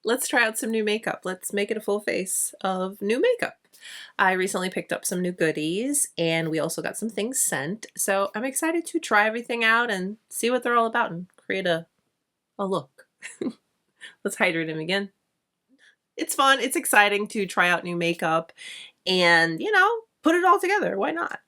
let's try out some new makeup. Let's make it a full face of new makeup. I recently picked up some new goodies and we also got some things sent. So I'm excited to try everything out and see what they're all about and create a look. Let's hydrate him again. It's fun. It's exciting to try out new makeup and, you know, put it all together. Why not?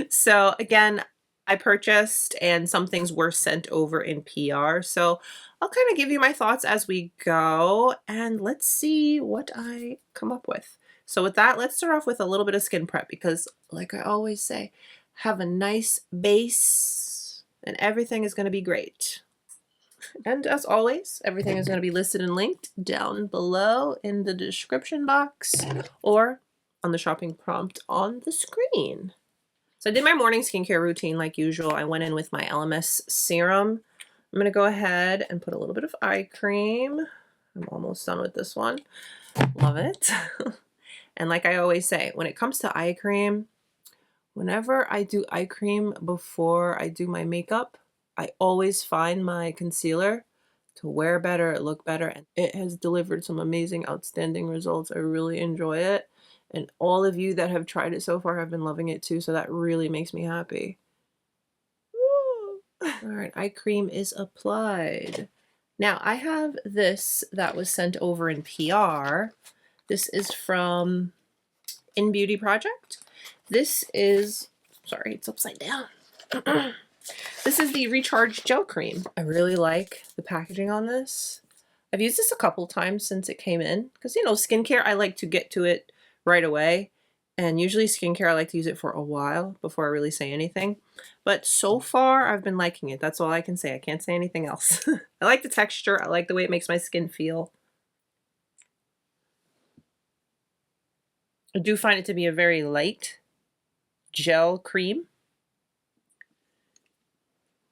So again, I purchased and some things were sent over in PR. So I'll kind of give you my thoughts as we go and let's see what I come up with. So with that, let's start off with a little bit of skin prep because like I always say, have a nice base and everything is going to be great. And as always, everything is going to be listed and linked down below in the description box or on the shopping prompt on the screen. So I did my morning skincare routine like usual. I went in with my ELEMIS serum. I'm going to go ahead and put a little bit of eye cream. I'm almost done with this one. Love it. And like I always say, when it comes to eye cream, whenever I do eye cream before I do my makeup, I always find my concealer to wear better, look better, and it has delivered some amazing, outstanding results. I really enjoy it. And all of you that have tried it so far have been loving it too, so that really makes me happy. All right, eye cream is applied. Now, I have this that was sent over in PR. This is from Innbeauty Project. This is, sorry, it's upside down. This is the Recharge Gel Cream. I really like the packaging on this. I've used this a couple times since it came in because, you know, skincare, I like to get to it right away. And usually skincare, I like to use it for a while before I really say anything. But so far, I've been liking it. That's all I can say. I can't say anything else. I like the texture. I like the way it makes my skin feel. I do find it to be a very light gel cream.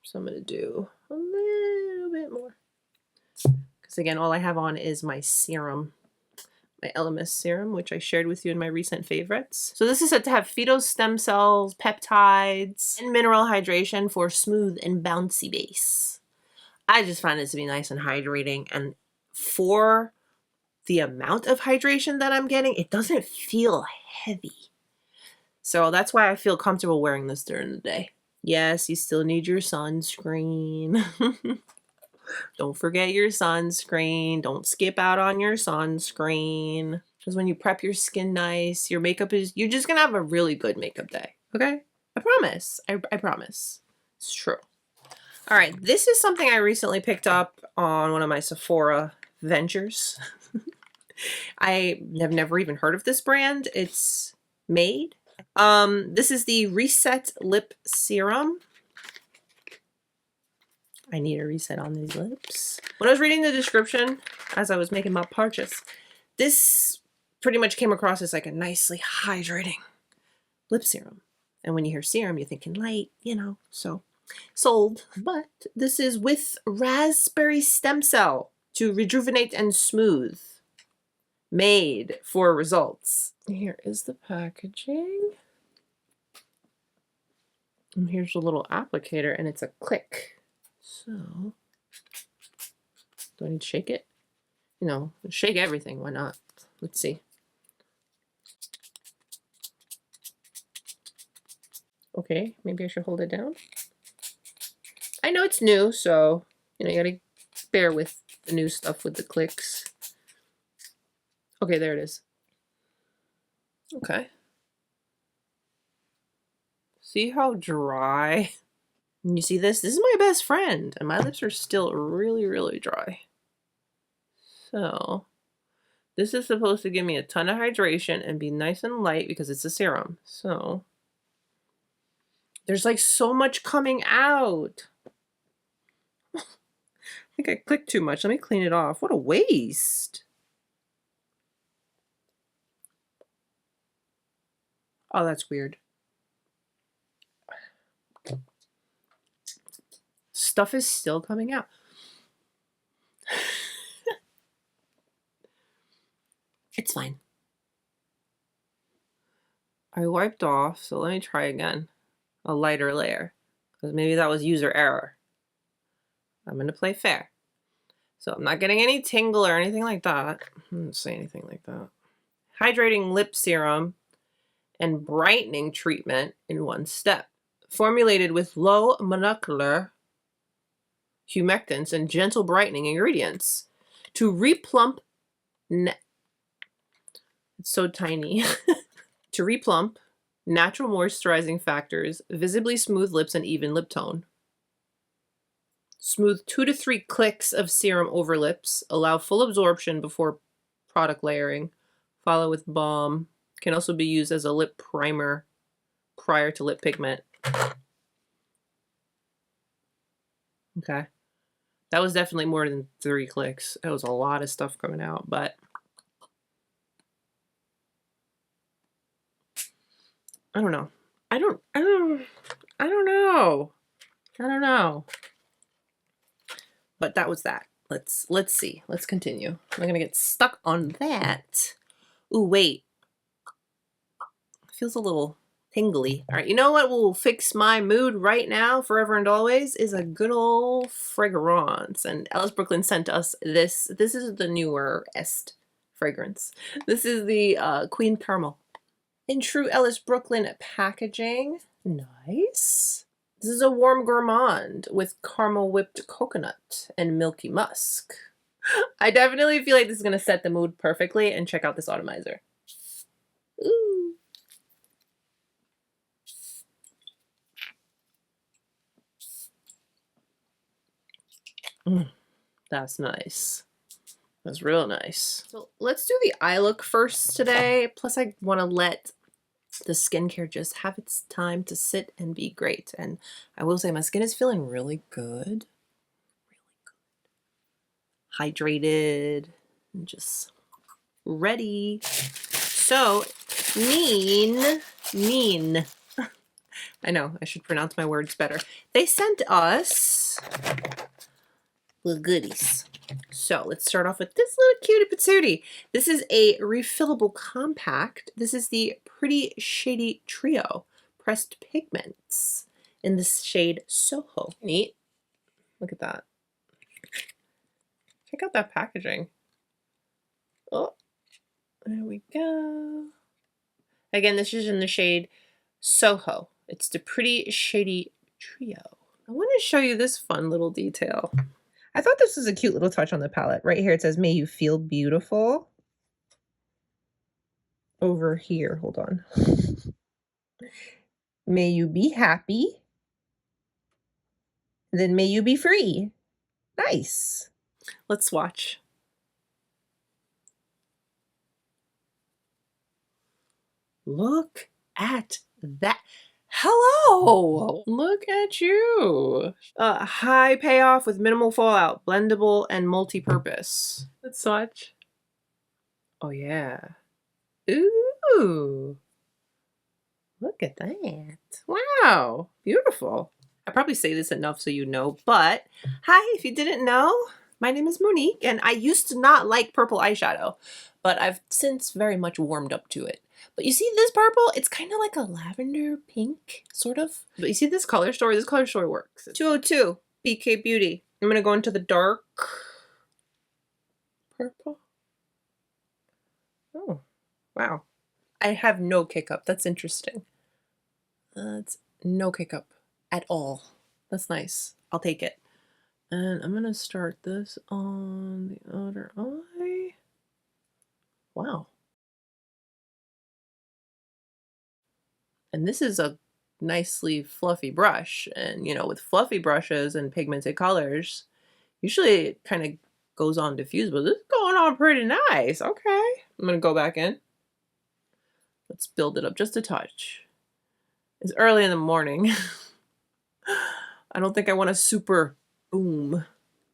So I'm going to do a little bit more. Because again, all I have on is my serum. My ELEMIS serum, which I shared with you in my recent favorites. So this is said to have phyto stem cells, peptides, and mineral hydration for smooth and bouncy base. I just find it to be nice and hydrating, and for the amount of hydration that I'm getting, it doesn't feel heavy. So that's why I feel comfortable wearing this during the day. Yes, you still need your sunscreen. Don't forget your sunscreen. Don't skip out on your sunscreen. Because when you prep your skin nice, your makeup is, you're just going to have a really good makeup day. Okay? I promise. I promise. It's true. All right. This is something I recently picked up on one of my Sephora ventures. I have never even heard of this brand. It's MAED. This is the Reset Lip Serum. I need a reset on these lips. When I was reading the description as I was making my purchase, this pretty much came across as like a nicely hydrating lip serum. And when you hear serum, you're thinking light, you know, so sold. But this is with raspberry stem cell to rejuvenate and smooth. Made for results. Here is the packaging. And here's a little applicator and it's a click. So, do I need to shake it? You know, shake everything, why not? Let's see. Okay, maybe I should hold it down. I know it's new, so, you know, you gotta bear with the new stuff with the clicks. Okay, there it is. Okay. See how dry? And you see this? This is my best friend, and my lips are still really, really dry. So, this is supposed to give me a ton of hydration and be nice and light because it's a serum. So, there's like so much coming out. I think I clicked too much. Let me clean it off. What a waste. Oh, that's weird. Stuff is still coming out. It's fine. I wiped off, so let me try again. A lighter layer, because maybe that was user error. I'm going to play fair. So I'm not getting any tingle or anything like that. I didn't say anything like that. Hydrating lip serum and brightening treatment in one step. Formulated with low molecular humectants and gentle brightening ingredients to replump. It's so tiny. To replump natural moisturizing factors, visibly smooth lips, and even lip tone. Smooth 2 to 3 clicks of serum over lips. Allow full absorption before product layering. Follow with balm. Can also be used as a lip primer prior to lip pigment. Okay. That was definitely more than 3 clicks. That was a lot of stuff coming out, but I don't know. I don't know. But that was that. Let's see. Let's continue. I'm gonna get stuck on that. Ooh, wait. Feels a little tingly. All right, you know what will fix my mood right now, forever and always, is a good old fragrance. And Ellis Brooklyn sent us this. This is the newer est fragrance. This is the Queen Caramel. In true Ellis Brooklyn packaging. Nice. This is a warm gourmand with caramel whipped coconut and milky musk. I definitely feel like this is going to set the mood perfectly, and check out this atomizer. Ooh. That's nice. That's real nice. So let's do the eye look first today. Plus I want to let the skincare just have its time to sit and be great. And I will say my skin is feeling really good. Really good. Hydrated and just ready. So Neen. I know, I should pronounce my words better. They sent us little goodies. So let's start off with this little cutie patootie. This is a refillable compact. This is the Pretty Shady Trio Pressed Pigments in the shade Soho. Neat. Look at that. Check out that packaging. Oh, there we go. Again, this is in the shade Soho. It's the Pretty Shady Trio. I want to show you this fun little detail. I thought this was a cute little touch on the palette. Right here it says, "May you feel beautiful." Over here, hold on. "May you be happy." Then "May you be free." Nice. Let's watch. Look at that. Hello! Look at you. High payoff with minimal fallout, blendable and multi-purpose. Let's watch. Oh yeah. Ooh. Look at that. Wow. Beautiful. I probably say this enough so you know, but hi, if you didn't know, my name is Monique, and I used to not like purple eyeshadow, but I've since very much warmed up to it. But you see this purple? It's kind of like a lavender pink, sort of. But you see this color story? This color story works. 202, BK Beauty. I'm going to go into the dark purple. Oh, wow. I have no kick up. That's interesting. It's no kick up at all. That's nice. I'll take it. And I'm going to start this on the outer eye. Wow. And this is a nicely fluffy brush. And, you know, with fluffy brushes and pigmented colors, usually it kind of goes on diffuse, but this is going on pretty nice. Okay. I'm going to go back in. Let's build it up just a touch. It's early in the morning. I don't think I want a super boom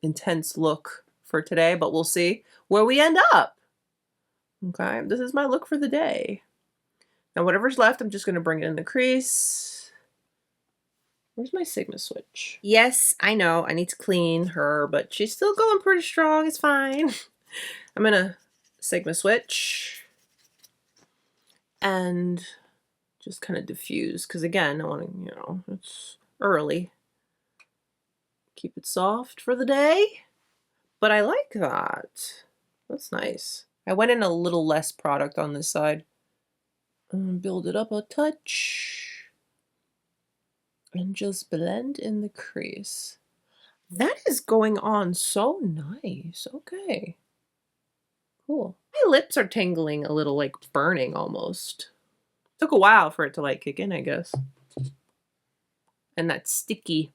intense look for today, but we'll see where we end up. Okay, this is my look for the day. Now whatever's left, I'm just going to bring it in the crease. Where's my Sigma switch? Yes, I know I need to clean her, but she's still going pretty strong. It's fine. I'm going to Sigma switch and just kind of diffuse, because again, I want to, you know, it's early. Keep it soft for the day. but I like that. That's nice. I went in a little less product on this side. Build it up a touch. And just blend in the crease. That is going on so nice. Okay. Cool. My lips are tingling a little, like burning almost. Took a while for it to like kick in, I guess. And that's sticky.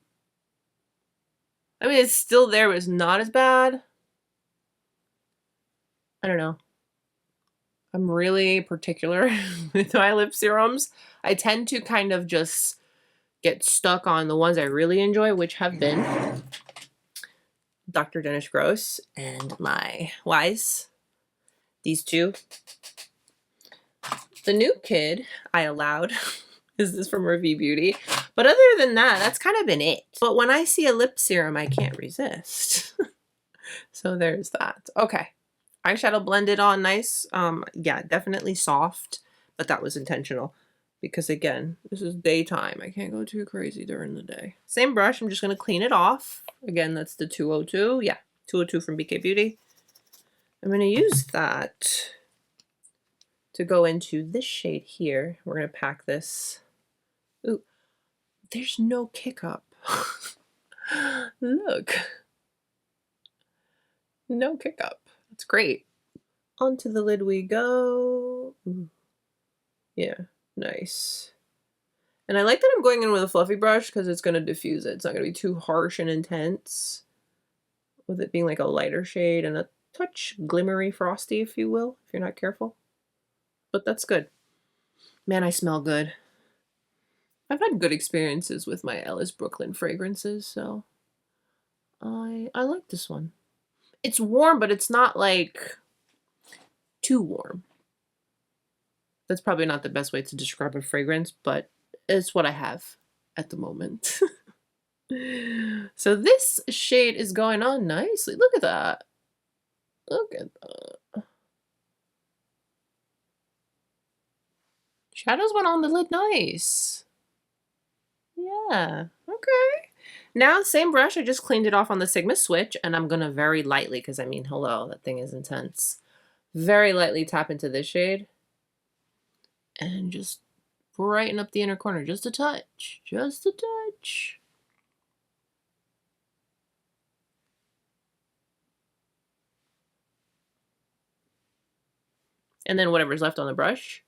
I mean, it's still there, but it's not as bad. I don't know. I'm really particular with my lip serums. I tend to kind of just get stuck on the ones I really enjoy, which have been Dr. Dennis Gross and my Wise. These two. The new kid I allowed is this from Review Beauty. But other than that, that's kind of been it. But when I see a lip serum, I can't resist. So there's that. Okay. Eyeshadow blended on nice. Yeah, definitely soft, but that was intentional because again, this is daytime. I can't go too crazy during the day. Same brush. I'm just going to clean it off. Again, that's the 202. Yeah, 202 from BK Beauty. I'm going to use that to go into this shade here. We're going to pack this. Ooh, there's no kick up. Look. No kick up. That's great. Onto the lid we go. Ooh. Yeah, nice. And I like that I'm going in with a fluffy brush because it's going to diffuse it. It's not going to be too harsh and intense. With it being like a lighter shade and a touch glimmery frosty, if you will, if you're not careful. But that's good. Man, I smell good. I've had good experiences with my Ellis Brooklyn fragrances, so I like this one. It's warm, but it's not like too warm. That's probably not the best way to describe a fragrance, but it's what I have at the moment. So this shade is going on nicely. Look at that. Look at that. Shadows went on the lid nice. Yeah, okay. Now, same brush, I just cleaned it off on the Sigma switch, and I'm gonna very lightly, because I mean, hello, that thing is intense. Very lightly tap into this shade. And just brighten up the inner corner, just a touch, just a touch. And then whatever's left on the brush.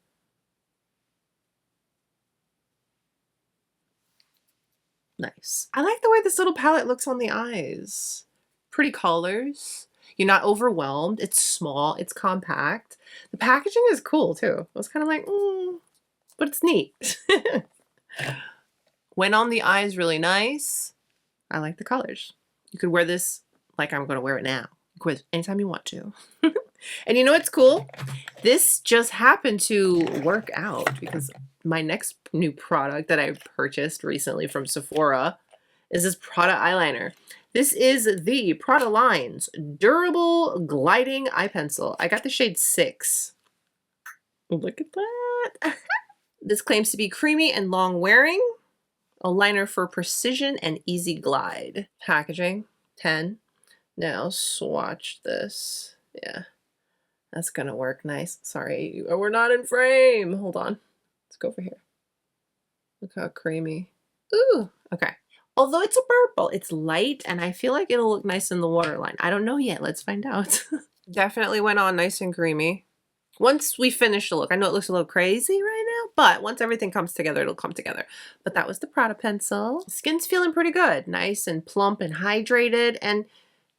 Nice. I like the way this little palette looks on the eyes. Pretty colors. You're not overwhelmed. It's small. It's compact. The packaging is cool too. I was kind of like, but it's neat. Went on the eyes really nice. I like the colors. You could wear this like I'm going to wear it now. You could wear it anytime you want to. And you know what's cool? This just happened to work out because my next new product that I purchased recently from Sephora is this Prada eyeliner. This is the Prada Lines Durable Gliding Eye Pencil. I got the shade 6. Look at that. This claims to be creamy and long wearing. A liner for precision and easy glide. Packaging, 10. Now swatch this. Yeah. That's gonna work nice. Sorry, we're not in frame. Hold on. Let's go over here. Look how creamy. Ooh, okay. Although it's a purple, it's light, and I feel like it'll look nice in the waterline. I don't know yet. Let's find out. Definitely went on nice and creamy. Once we finish the look, I know it looks a little crazy right now, but once everything comes together, it'll come together. But that was the Prada pencil. Skin's feeling pretty good. Nice and plump and hydrated, and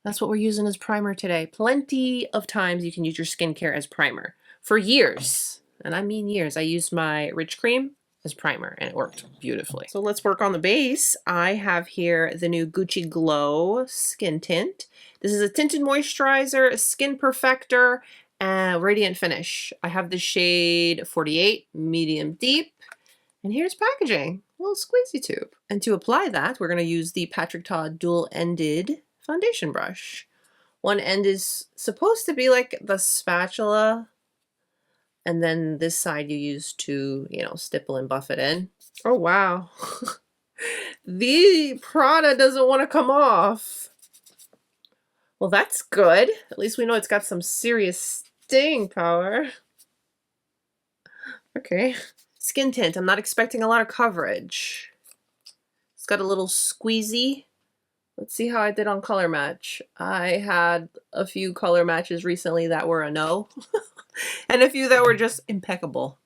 that's what we're using as primer today. Plenty of times you can use your skincare as primer. For years, and I mean years, I used my Rich Cream as primer and it worked beautifully. So let's work on the base. I have here the new Gucci Glow Skin Tint. This is a tinted moisturizer, a skin perfector, and radiant finish. I have the shade 48, medium deep. And here's packaging, a little squeezy tube. And to apply that, we're gonna use the Patrick Ta dual-ended foundation brush. One end is supposed to be like the spatula, and then this side you use to, you know, stipple and buff it in. Oh wow. The Prada doesn't want to come off. Well, that's good. At least we know it's got some serious staying power. Okay. Skin tint. I'm not expecting a lot of coverage. It's got a little squeezy. Let's see how I did on color match. I had a few color matches recently that were a no. And a few that were just impeccable.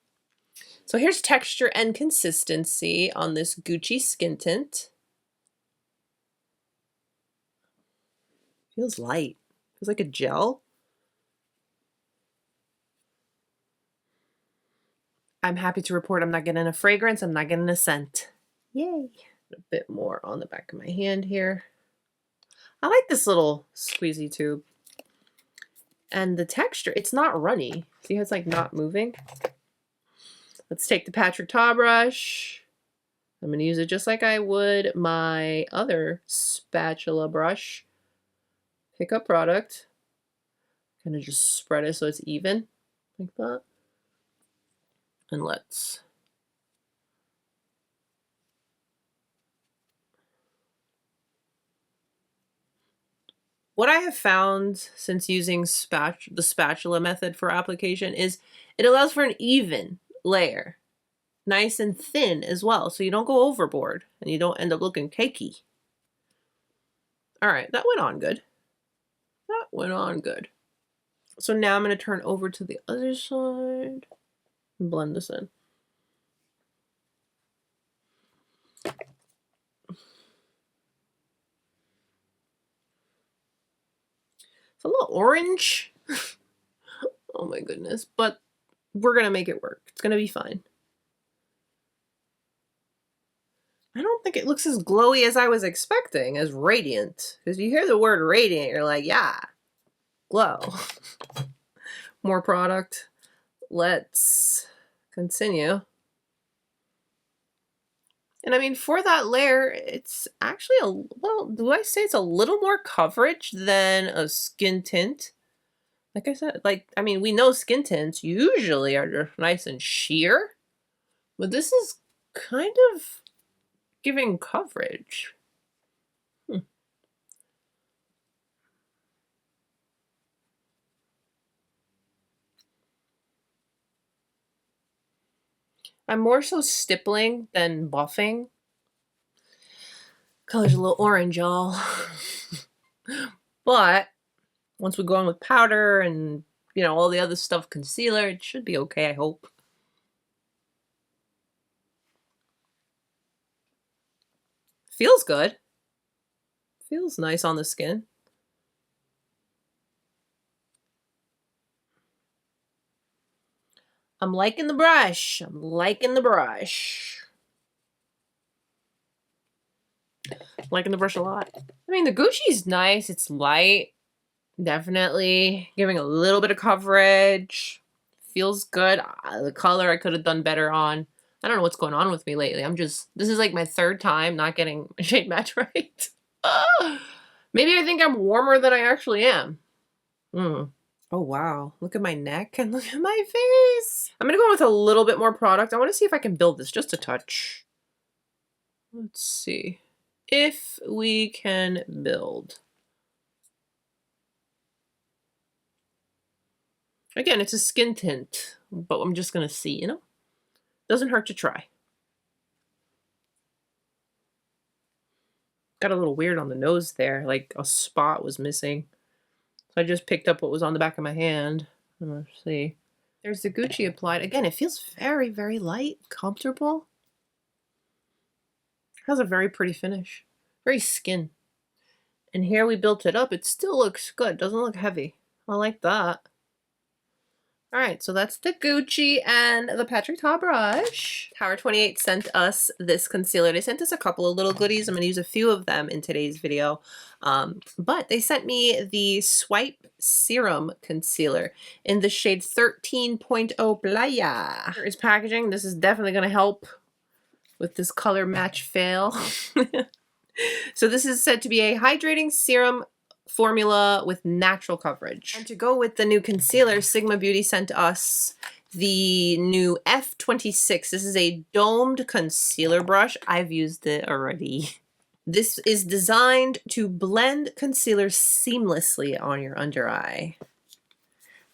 So here's texture and consistency on this Gucci skin tint. Feels light. Feels like a gel. I'm happy to report I'm not getting a fragrance. I'm not getting a scent. Yay. A bit more on the back of my hand here. I like this little squeezy tube. And the texture, it's not runny. See how it's like not moving? Let's take the Patrick-Ta brush. I'm going to use it just like I would my other spatula brush. Pick up product. Kind of just spread it so it's even, like that. And let's what I have found since using the spatula method for application is it allows for an even layer. Nice and thin as well, so you don't go overboard and you don't end up looking cakey. All right, that went on good. That went on good. So now I'm going to turn over to the other side and blend this in. It's a little orange. Oh my goodness, but we're going to make it work. It's going to be fine. I don't think it looks as glowy as I was expecting, as radiant. Because you hear the word radiant, you're like, yeah, glow. More product. Let's continue. And I mean, for that layer, it's actually well, do I say it's a little more coverage than a skin tint? Like I said, I mean, we know skin tints usually are just nice and sheer, but this is kind of giving coverage. I'm more so stippling than buffing. Color's a little orange, y'all. But once we go on with powder and, you know, all the other stuff, concealer, it should be okay, I hope. Feels good. Feels nice on the skin. I'm liking the brush. I'm liking the brush. Liking the brush a lot. I mean, the Gucci's nice. It's light. Definitely giving a little bit of coverage. Feels good. The color I could have done better on. I don't know what's going on with me lately. this is like my third time not getting a shade match right. Maybe I think I'm warmer than I actually am. Oh, wow. Look at my neck and look at my face. I'm going to go with a little bit more product. I want to see if I can build this just a touch. Let's see if we can build. Again, it's a skin tint, but I'm just going to see, you know? Doesn't hurt to try. Got a little weird on the nose there, like a spot was missing. So I just picked up what was on the back of my hand. Let's see. There's the Gucci applied. Again, it feels very, very light, comfortable. It has a very pretty finish. Very skin. And here we built it up. It still looks good. Doesn't look heavy. I like that. All right, so that's the Gucci and the Patrick-Ta brush. Tower 28 sent us this concealer. They sent us a couple of little goodies. I'm going to use a few of them in today's video. But they sent me the Swipe Serum Concealer in the shade 13.0 Playa. Here is packaging. This is definitely going to help with this color match fail. So this is said to be a hydrating serum formula with natural coverage. And to go with the new concealer, Sigma Beauty sent us the new F26. This is a domed concealer brush. I've used it already. This is designed to blend concealer seamlessly on your under eye.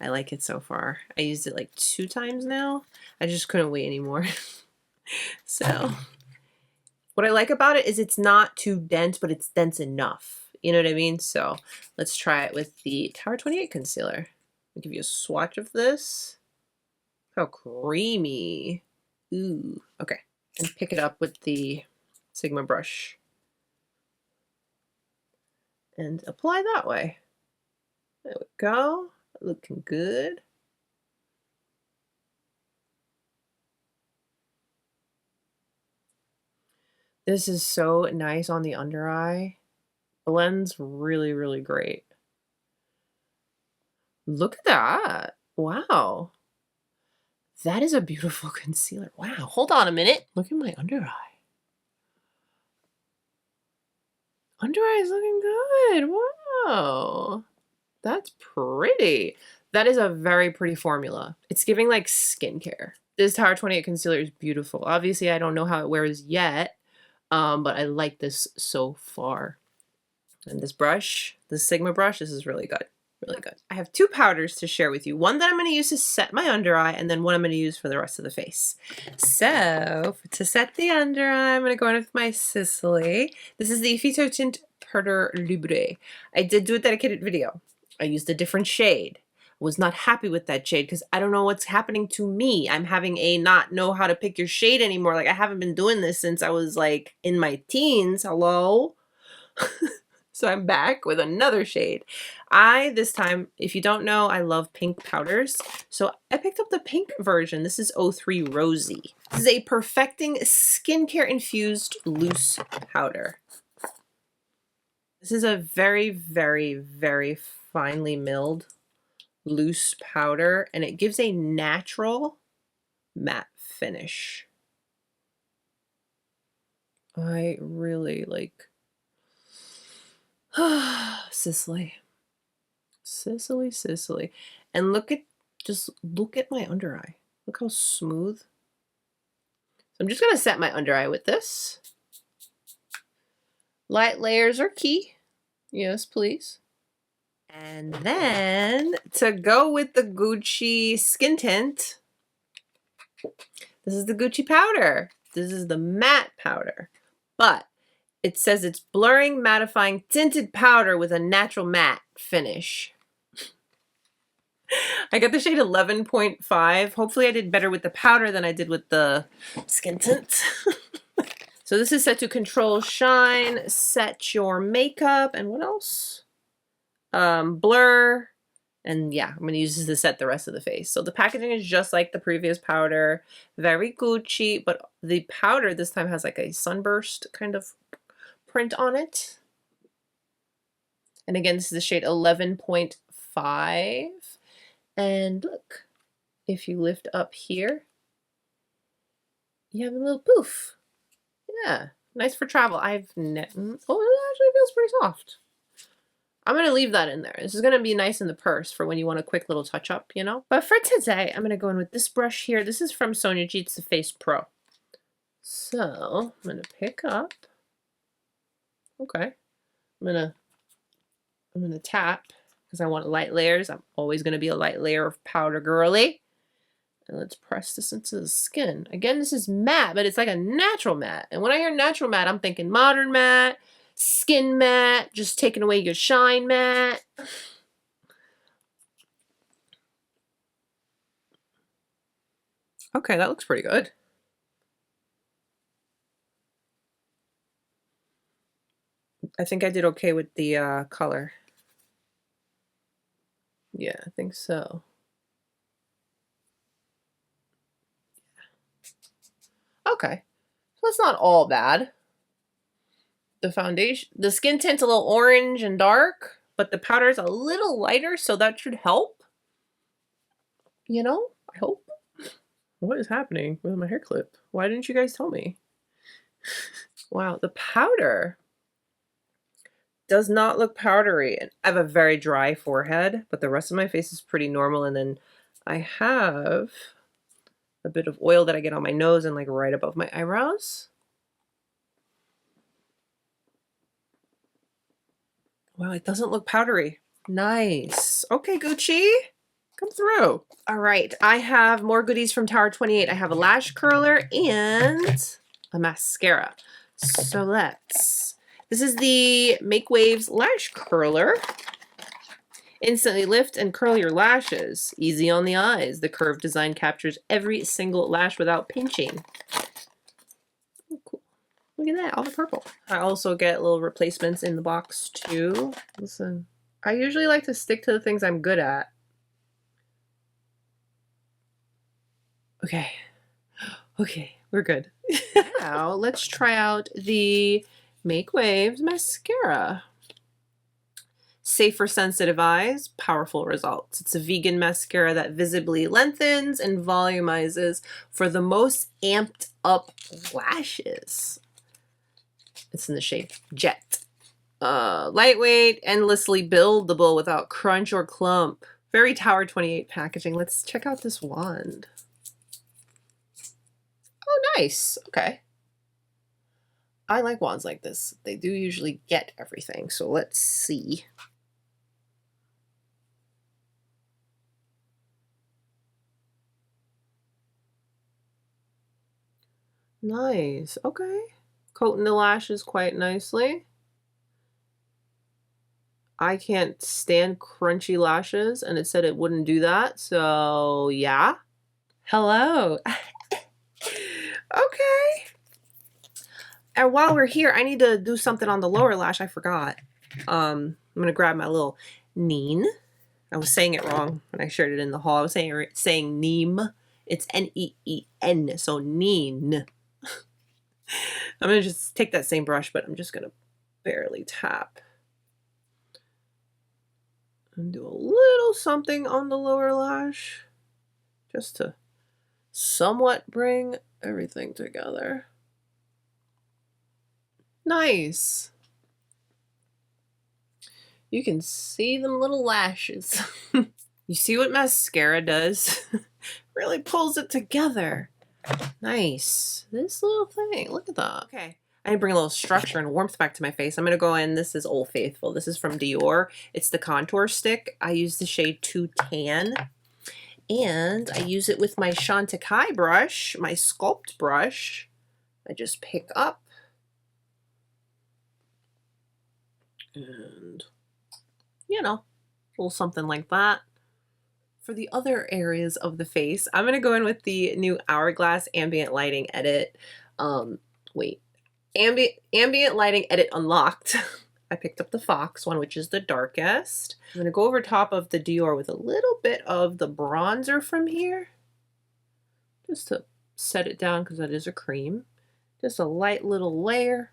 I like it so far. I used it like 2 times now. I just couldn't wait anymore. So what I like about it is it's not too dense, but it's dense enough. You know what I mean? So let's try it with the Tower 28 concealer. I'll give you a swatch of this. How creamy. Ooh, okay. And pick it up with the Sigma brush. And apply that way. There we go. Looking good. This is so nice on the under eye. Blends really, really great. Look at that. Wow. That is a beautiful concealer. Wow. Hold on a minute. Look at my under eye. Under eye is looking good. Wow. That's pretty. That is a very pretty formula. It's giving like skincare. This Tower 28 concealer is beautiful. Obviously, I don't know how it wears yet, but I like this so far. And this brush, the Sigma brush, this is really good. Really good. I have 2 powders to share with you. One that I'm going to use to set my under eye, and then one I'm going to use for the rest of the face. So, to set the under eye, I'm going to go in with my SISLEY. This is the Phyto-Teint Louboutin. I did do a dedicated video. I used a different shade. I was not happy with that shade because I don't know what's happening to me. I'm having a not know how to pick your shade anymore. Like, I haven't been doing this since I was like in my teens. Hello? So I'm back with another shade. This time, if you don't know, I love pink powders. So I picked up the pink version. This is 03 Rosy. This is a perfecting skincare infused loose powder. This is a very, very, very finely milled loose powder, and it gives a natural matte finish. I really like SISLEY. SISLEY. And just look at my under eye. Look how smooth. So I'm just gonna set my under eye with this. Light layers are key. Yes, please. And then to go with the Gucci skin tint, this is the Gucci powder. This is the matte powder, but it says it's blurring, mattifying, tinted powder with a natural matte finish. I got the shade 11.5. Hopefully I did better with the powder than I did with the skin tint. So this is set to control shine, set your makeup, and what else? Blur. And yeah, I'm going to use this to set the rest of the face. So the packaging is just like the previous powder. Very Gucci, but the powder this time has like a sunburst kind of print on it. And again, this is the shade 11.5. And look, if you lift up here, you have a little poof. Yeah, nice for travel. Oh, it actually feels pretty soft. I'm going to leave that in there. This is going to be nice in the purse for when you want a quick little touch up, you know? But for today, I'm going to go in with this brush here. This is from Sonia G. It's the Face Pro. So I'm going to pick up. Okay. I'm going to tap because I want light layers. I'm always going to be a light layer of powder girly. And let's press this into the skin. Again, this is matte, but it's like a natural matte. And when I hear natural matte, I'm thinking modern matte, skin matte, just taking away your shine matte. Okay, that looks pretty good. I think I did okay with the color. Yeah, I think so. Okay, so it's not all bad. The foundation, the skin tint's a little orange and dark, but the powder is a little lighter, so that should help. You know, I hope. What is happening with my hair clip? Why didn't you guys tell me? Wow, the powder does not look powdery. I have a very dry forehead, but the rest of my face is pretty normal. And then I have a bit of oil that I get on my nose and like right above my eyebrows. Wow, it doesn't look powdery. Nice. Okay, Gucci, come through. All right, I have more goodies from Tower 28. I have a lash curler and a mascara. So this is the Make Waves Lash Curler. Instantly lift and curl your lashes. Easy on the eyes. The curved design captures every single lash without pinching. Oh, cool. Look at that, all the purple. I also get little replacements in the box too. Listen, I usually like to stick to the things I'm good at. Okay. Okay, we're good. Now let's try out the Make Waves mascara. Safe for sensitive eyes, powerful results. It's a vegan mascara that visibly lengthens and volumizes for the most amped up lashes. It's in the shade Jet. Lightweight, endlessly buildable without crunch or clump. Very Tower 28 packaging. Let's check out this wand. Oh, nice. Okay. I like wands like this. They do usually get everything, so let's see. Nice. Okay. Coating the lashes quite nicely. I can't stand crunchy lashes, and it said it wouldn't do that, so yeah. Hello. Okay. And while we're here, I need to do something on the lower lash. I forgot. I'm gonna grab my little Neen. I was saying it wrong when I shared it in the hall. I was saying Neem. It's N-E-E-N, so Neen. I'm gonna just take that same brush, but I'm just gonna barely tap and do a little something on the lower lash just to somewhat bring everything together. Nice. You can see them little lashes. You see what mascara does? Really pulls it together. Nice. This little thing, look at that. Okay. I need to bring a little structure and warmth back to my face. I'm going to go in. This is Old Faithful. This is from Dior. It's the contour stick. I use the shade 2 Tan. And I use it with my Chantecaille brush, my Sculpt brush. I just pick up and, you know, a little something like that. For the other areas of the face, I'm going to go in with the new Hourglass Ambient Lighting Edit. Ambient Lighting Edit Unlocked. I picked up the Fox one, which is the darkest. I'm going to go over top of the Dior with a little bit of the bronzer from here, just to set it down because that is a cream. Just a light little layer.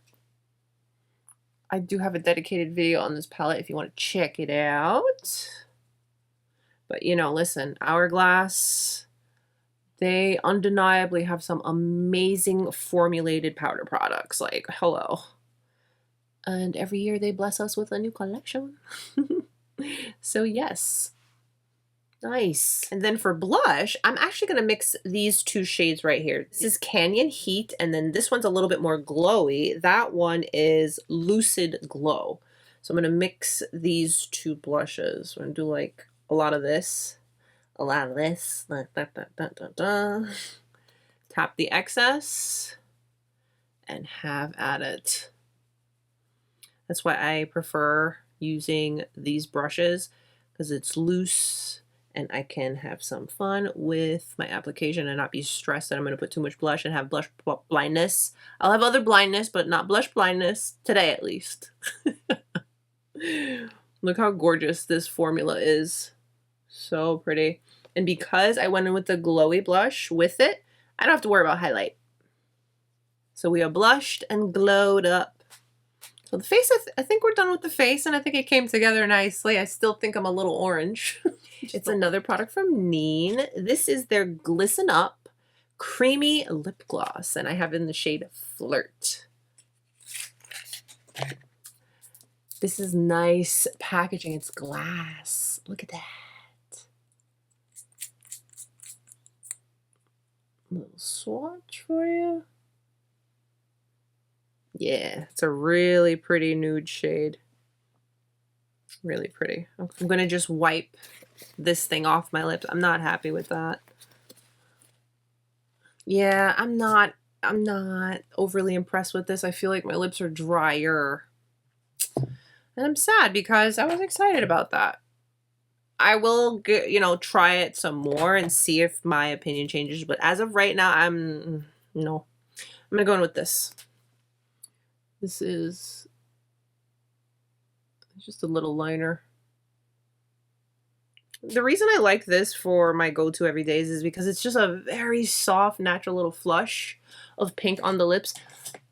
I do have a dedicated video on this palette if you want to check it out. But, you know, listen, Hourglass, they undeniably have some amazing formulated powder products. Like, hello. And every year they bless us with a new collection. So, yes. Nice. And then for blush, I'm actually going to mix these two shades right here. This is Canyon Heat, and then this one's a little bit more glowy. That one is Lucid Glow. So I'm going to mix these two blushes. I'm going to do like a lot of this. A lot of this. Da, da, da, da, da, da. Tap the excess and have at it. That's why I prefer using these brushes, because it's loose and I can have some fun with my application and not be stressed that I'm going to put too much blush and have blush blindness. I'll have other blindness, but not blush blindness today at least. Look how gorgeous this formula is. So pretty. And because I went in with the glowy blush with it, I don't have to worry about highlight. So we are blushed and glowed up. So the face, I think we're done with the face, and I think it came together nicely. I still think I'm a little orange. It's another product from Neen. This is their Glisten Up Creamy Lip Gloss, and I have it in the shade Flirt. This is nice packaging. It's glass. Look at that. Little swatch for you. Yeah, it's a really pretty nude shade. Really pretty. I'm gonna just wipe this thing off my lips. I'm not happy with that. Yeah, I'm not overly impressed with this. I feel like my lips are drier. And I'm sad because I was excited about that. I will get, you know, try it some more and see if my opinion changes. But as of right now, no. I'm gonna go in with this. This is just a little liner. The reason I like this for my go-to every days is because it's just a very soft, natural little flush of pink on the lips.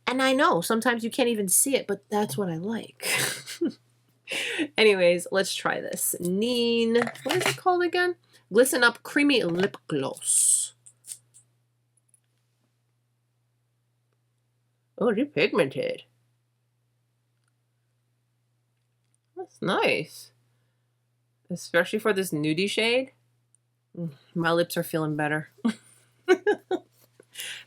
And I know sometimes you can't even see it, but that's what I like. Anyways, let's try this. Neen, what is it called again? Glisten Up Creamy Lip Gloss. Oh, they're pigmented. That's nice. Especially for this nudie shade. My lips are feeling better.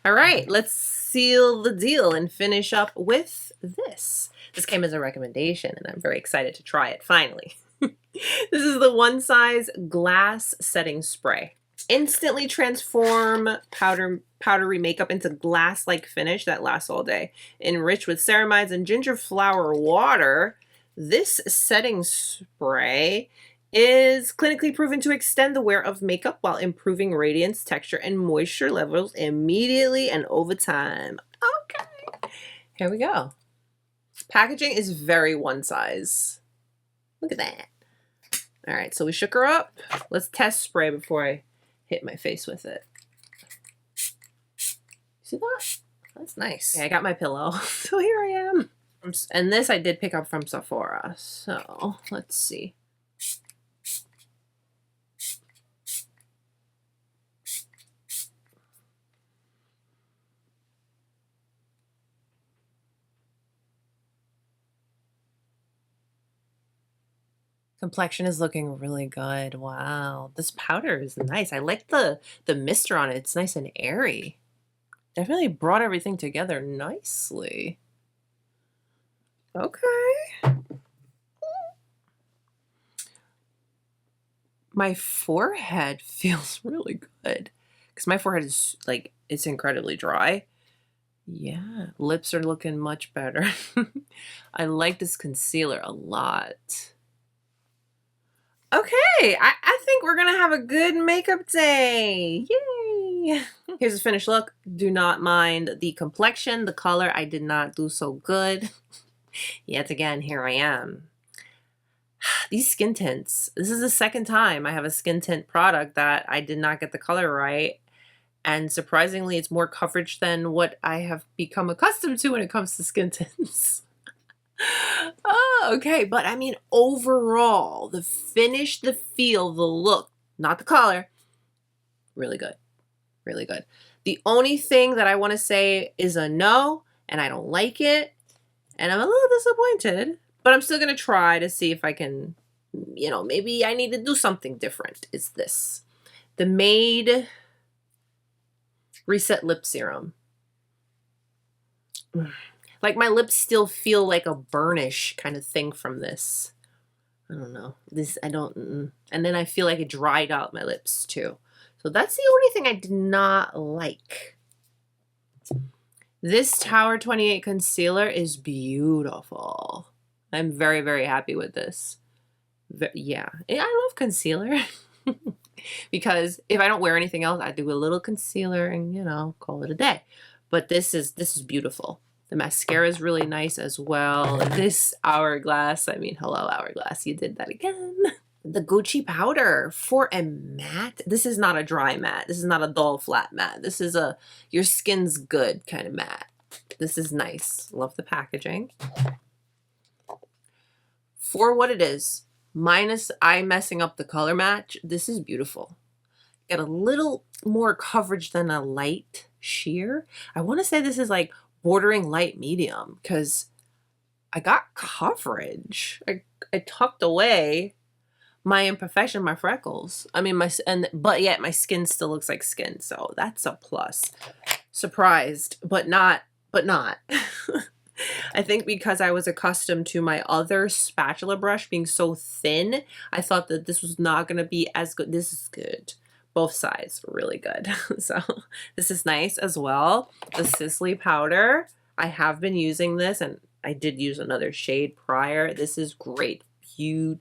All right, let's seal the deal and finish up with this. This came as a recommendation, and I'm very excited to try it, finally. This is the One Size Glass Setting Spray. Instantly transform powdery makeup into glass-like finish that lasts all day. Enriched with ceramides and ginger flower water, this setting spray is clinically proven to extend the wear of makeup while improving radiance, texture, and moisture levels immediately and over time. Okay, here we go. Packaging is very one size. Look at that. All right, so we shook her up. Let's test spray before I hit my face with it. See that? That's nice. Okay, I got my pillow, so here I am. And this I did pick up from Sephora, so let's see. Complexion is looking really good. Wow, this powder is nice. I like the mister on it. It's nice and airy. Definitely brought everything together nicely. Okay. My forehead feels really good because my forehead is like, it's incredibly dry. Yeah, lips are looking much better. I like this concealer a lot. Okay, I think we're gonna have a good makeup day. Yay! Here's the finished look. Do not mind the complexion, the color. I did not do so good. Yet again, here I am. These skin tints. This is the second time I have a skin tint product that I did not get the color right. And surprisingly, it's more coverage than what I have become accustomed to when it comes to skin tints. Oh, okay. But I mean, overall, the finish, the feel, the look, not the color, really good. Really good. The only thing that I want to say is a no, and I don't like it, and I'm a little disappointed, but I'm still going to try to see if I can, you know, maybe I need to do something different, is this. The MAED Reset Lip Serum. Like my lips still feel like a burnish kind of thing from this. I don't know. This, I don't, and then I feel like it dried out my lips too. So that's the only thing I did not like. This Tower 28 concealer is beautiful. I'm very, very happy with this. Yeah, I love concealer. Because if I don't wear anything else, I do a little concealer and, you know, call it a day. But this is beautiful. The mascara is really nice as well. This Hourglass, I mean, hello Hourglass, you did that again. The Gucci powder for a matte. This is not a dry matte. This is not a dull flat matte. This is a your skin's good kind of matte. This is nice. Love the packaging. For what it is, minus I messing up the color match, this is beautiful. Got a little more coverage than a light sheer. I want to say this is like bordering light medium because I got coverage. I tucked away my imperfection, my freckles. I mean, but yet my skin still looks like skin, so that's a plus. Surprised, but not. I think because I was accustomed to my other spatula brush being so thin, I thought that this was not going to be as good. This is good. Both sides, really good. So this is nice as well. The SISLEY powder, I have been using this, and I did use another shade prior. This is great. Beautiful.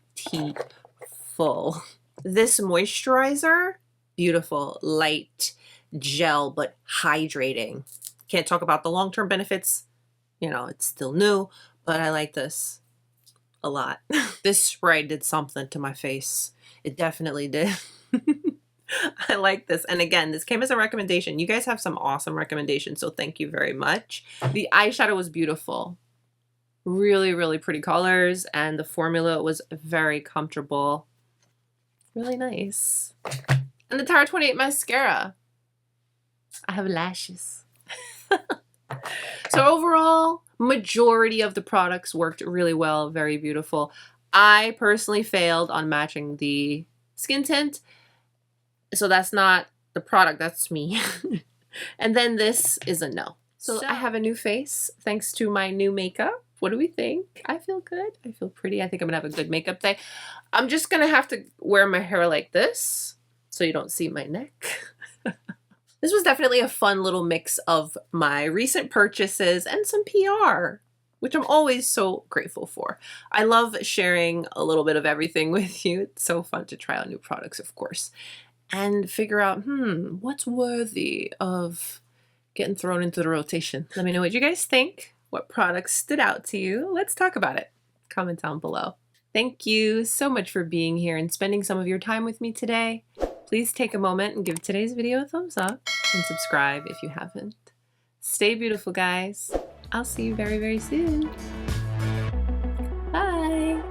This moisturizer, beautiful, light gel, but hydrating. Can't talk about the long-term benefits. You know, it's still new, but I like this a lot. This spray did something to my face. It definitely did. I like this. And again, this came as a recommendation. You guys have some awesome recommendations, so thank you very much. The eyeshadow was beautiful. Really, really pretty colors, and the formula was very comfortable. Really nice. And the Tower 28 mascara. I have lashes. So overall, majority of the products worked really well, very beautiful. I personally failed on matching the skin tint. So that's not the product, that's me. And then this is a no. So I have a new face thanks to my new makeup. What do we think? I feel good. I feel pretty. I think I'm gonna have a good makeup day. I'm just gonna have to wear my hair like this so you don't see my neck. This was definitely a fun little mix of my recent purchases and some PR, which I'm always so grateful for. I love sharing a little bit of everything with you. It's so fun to try out new products, of course, and figure out, what's worthy of getting thrown into the rotation. Let me know what you guys think. What products stood out to you? Let's talk about it. Comment down below. Thank you so much for being here and spending some of your time with me today. Please take a moment and give today's video a thumbs up and subscribe if you haven't. Stay beautiful, guys. I'll see you very, very soon. Bye.